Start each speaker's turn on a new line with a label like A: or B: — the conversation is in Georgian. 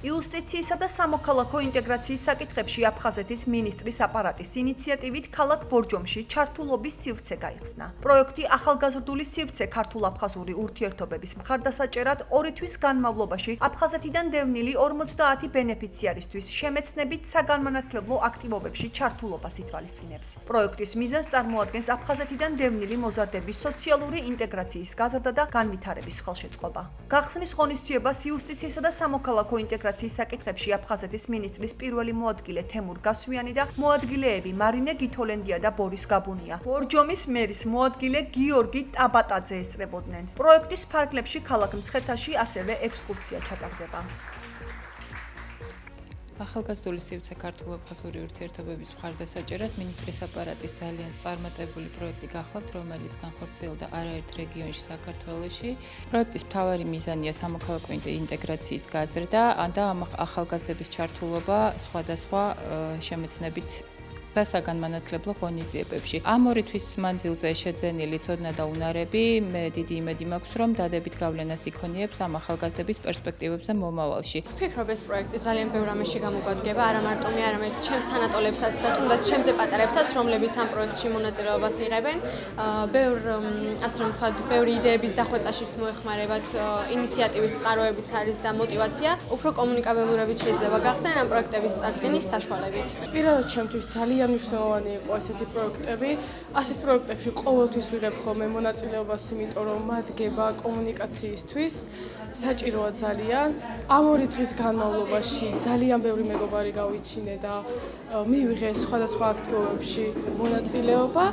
A: იუსტიციისა და სამოქალაქო ინტეგრაციის საკითხებში აფხაზეთის მინისტრის აპარატის ინიციატივით ქალაქ ბორჯომში ჩართულობის სივრცე გაიხსნა. პროექტი ახალგაზრდული სივრცე ქართულ-აფხაზური ურთიერთობების მხარდასაჭერად 2 თვის განმავლობაში აფხაზეთიდან დევნილი 50 ბენეფიციარისთვის შემეცნებით საგანმანათლებლო აქტივობებში ჩართულობას ითვალისწინებს. პროექტის მიზანს წარმოადგენს აფხაზეთიდან დევნილი მოზარდების სოციალური ინტეგრაციის გაზრდა და განვითარების ხელშეწყობა. გახსნის ღონისძიებას იუსტიციისა და სამოქალაქო ინტეგრაციის საკითხებში აფხაზეთის მინისტრის პირველი მოადგილე თემურ გასვიანი და მოადგილეები მარინე გითოლენდია და ბორის გაბუნია. ბორჯომის მერის მოადგილე გიორგი ტაბატაძე ესწრებოდნენ. პროექტის ფარგლებში ქალაქ მცხეთაში ასევე ექსკურსია ჩატარდება.
B: ახალგაზრდული სივრცე ქართულ-აფხაზური ურთიერთობების მხარდასაჭერად მინისტრის აპარატის ძალიან წარმატებული პროექტი გახლავთ, რომელიც განხორციელდა არაერთ რეგიონში საქართველოში. პროექტის მთავარი მიზანია სამოქალაქო ინტეგრაციის გაზრდა და ამ ახალგაზრდების ჩართულობა სხვადასხვა შემეცნებით და საგანმანათლებლო ღონისძიებებში. ამ 2 თვის მანძილზე შეძენილი ცოდნა და უნარები მე დიდი იმედი მაქვს, რომ დადებით გავლენას იქონიებს ამ ახალგაზრდების პერსპექტივებზე მომავალში.
C: ვფიქრობ, ეს პროექტი ძალიან ბევრ რამეში გამოგვადგება, არა მარტო მე, არამედ ჩემს თანატოლებსაც და თუნდაც ჩემზე პატარებსაც, რომლებიც ამ პროექტში მონაწილეობას იღებენ. ასე რომ ვთქვათ, ბევრი იდეების დახვეწაშიც მოეხმარებათ, ინიციატივის წყაროებიც არის და мотиваცია, უფრო კომუნიკაბელურებით შეიძლება გახდნენ ამ პროექტების წარდგენის საშუალებით.
D: პირადად ჩემთვის ძალიან მნიშვნელოვანი იყო ესეთი პროექტები. ასეთ პროექტებში ყოველთვის ვიღებ ხოლმე მონაწილეობას, იმიტომ რომ მადგება კომუნიკაციისთვის. საჭიროა ძალიან. ამ 2 დღის განმავლობაში ძალიან ბევრი მეგობარი გავიჩინე და მივიღე სხვადასხვა აქტივობებში მონაწილეობა.